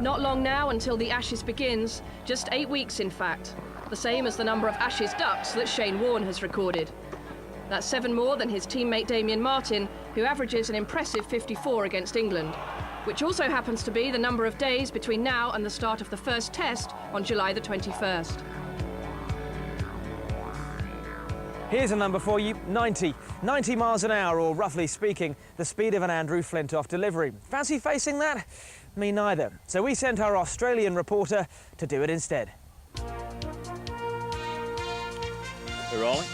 Not long now until the Ashes begins, just 8 weeks in fact, the same as the number of Ashes ducks that Shane Warne has recorded. That's 7 more than his teammate Damien Martyn, who averages an impressive 54 against England, which also happens to be the number of days between now and the start of the first test on July the 21st. Here's a number for you, 90. 90 miles an hour, or roughly speaking, the speed of an Andrew Flintoff delivery. Fancy facing that? Me neither. So we sent our Australian reporter to do it instead. We're rolling?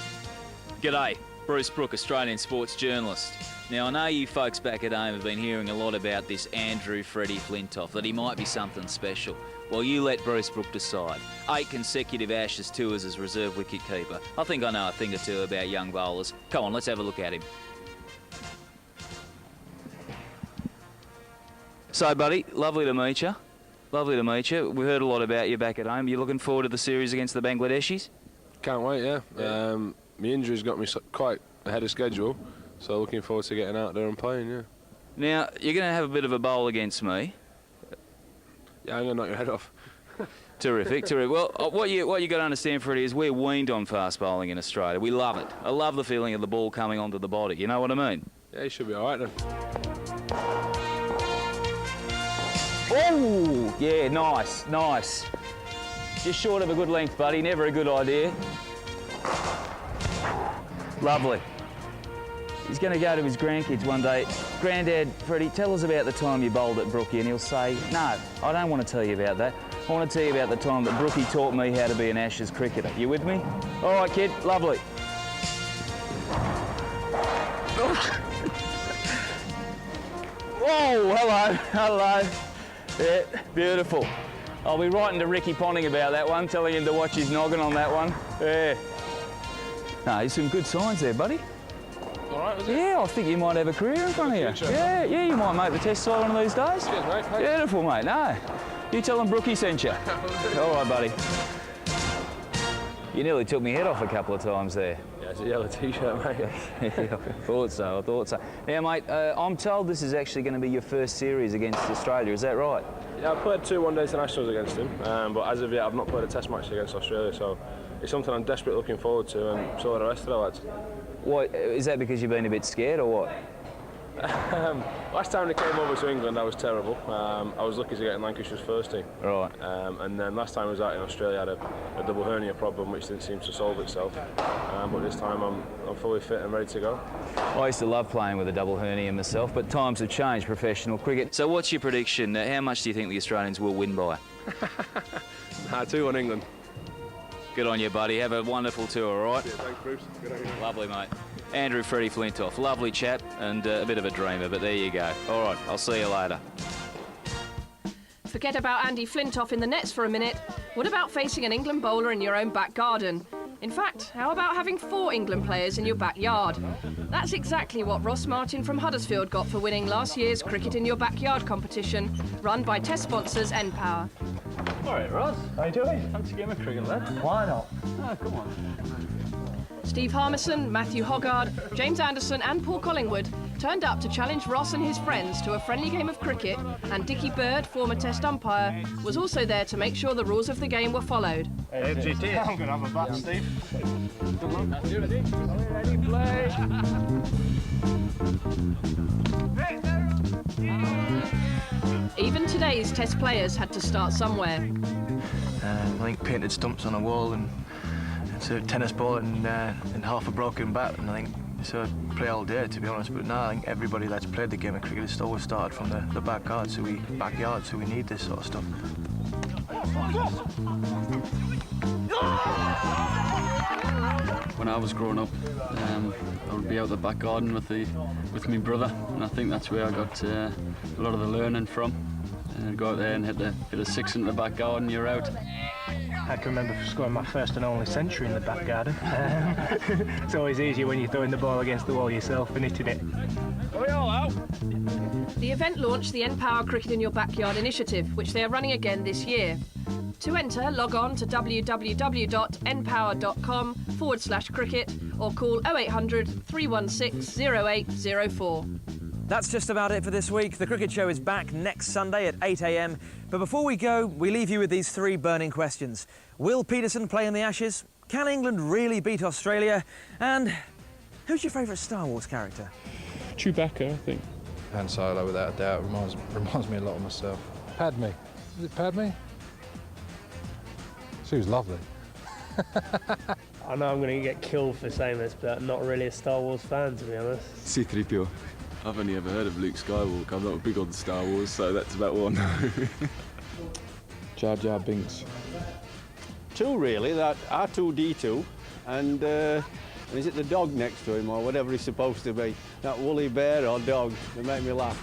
G'day, Bruce Brook, Australian sports journalist. Now, I know you folks back at home have been hearing a lot about this Andrew Freddie Flintoff, that he might be something special. Well, you let Bruce Brook decide. 8 consecutive Ashes tours as reserve wicketkeeper. I think I know a thing or two about young bowlers. Come on, let's have a look at him. So, buddy, lovely to meet you. Lovely to meet you. We heard a lot about you back at home. You looking forward to the series against the Bangladeshis? Can't wait, yeah. My injury's got me quite ahead of schedule, so looking forward to getting out there and playing, yeah. Now, you're going to have a bit of a bowl against me. Yeah, I'm going to knock your head off. Terrific, terrific. Well, what you got to understand, Freddie, is we're weaned on fast bowling in Australia. We love it. I love the feeling of the ball coming onto the body. You know what I mean? Yeah, you should be all right then. Oh, yeah, nice, nice. Just short of a good length, buddy. Never a good idea. Lovely. He's going to go to his grandkids one day. Grandad, Freddie, tell us about the time you bowled at Brookie, and he'll say, no, I don't want to tell you about that. I want to tell you about the time that Brookie taught me how to be an Ashes cricketer. You with me? All right, kid, lovely. Whoa, hello, hello. Yeah, beautiful. I'll be writing to Ricky Ponting about that one, telling him to watch his noggin on that one. Yeah. No, there's some good signs there, buddy. All right, was it? Yeah, I think you might have a career in front of you. Yeah, you might make the test side one of these days. Cheers, mate. Thanks. Beautiful, mate. No, you tell them Brookie sent you. All right, buddy. You nearly took my head off a couple of times there. Yeah, it's a yellow T-shirt, mate. Yeah, I thought so, I thought so. Now, mate, I'm told this is actually going to be your first series against Australia, is that right? Yeah, I've played 2 one-day internationals against him, but as of yet, I've not played a test match against Australia, so it's something I'm desperately looking forward to, and so are the rest of the lads. What, is that because you've been a bit scared, or what? Last time they came over to England, I was terrible. I was lucky to get in Lancashire's first team. Right. And then last time I was out in Australia, I had a double hernia problem, which didn't seem to solve itself. But this time I'm fully fit and ready to go. I used to love playing with a double hernia myself, but times have changed professional cricket. So what's your prediction? How much do you think the Australians will win by? 2-1 England. Good on you, buddy. Have a wonderful tour, all right? Yeah, thanks, Bruce. Good on you. Lovely, mate. Andrew Freddie Flintoff. Lovely chap and a bit of a dreamer, but there you go. All right, I'll see you later. Forget about Andy Flintoff in the nets for a minute. What about facing an England bowler in your own back garden? In fact, how about having 4 England players in your backyard? That's exactly what Ross Martin from Huddersfield got for winning last year's Cricket in Your Backyard competition, run by test sponsors npower. All right, Ross. How you doing? Fancy a game of cricket, lad? Why not? Oh, come on. Steve Harmison, Matthew Hoggard, James Anderson and Paul Collingwood turned up to challenge Ross and his friends to a friendly game of cricket, and Dickie Bird, former test umpire, was also there to make sure the rules of the game were followed. Hey, FGT, I'm going to have a bat, Steve. Good luck. Ready, play. Even today's test players had to start somewhere. I think painted stumps on a wall and it's a tennis ball and half a broken bat, and I think so I'd play all day, to be honest. But now I think everybody that's played the game of cricket has always started from the backyard, so we need this sort of stuff. When I was growing up, I would be out the back garden with my brother, and I think that's where I got a lot of the learning from. And I'd go out there and hit a 6 into the back garden, you're out. I can remember scoring my first and only century in the back garden. It's always easier when you're throwing the ball against the wall yourself and hitting it. Are we all out? The event launched the npower Cricket in Your Backyard initiative, which they are running again this year. To enter, log on to www.npower.com/cricket or call 0800 316 0804. That's just about it for this week. The Cricket Show is back next Sunday at 8 a.m. But before we go, we leave you with these 3 burning questions. Will Peterson play in the Ashes? Can England really beat Australia? And who's your favourite Star Wars character? Chewbacca, I think. Han Solo, without a doubt, reminds me a lot of myself. Padme. Is it Padme? She was lovely. I know I'm going to get killed for saying this, but I'm not really a Star Wars fan, to be honest. C-3PO. I've only ever heard of Luke Skywalker. I'm not big on Star Wars, so that's about all I know. Jar Jar Binks. 2 really, that R2-D2 and is it the dog next to him or whatever he's supposed to be? That woolly bear or dog, they make me laugh.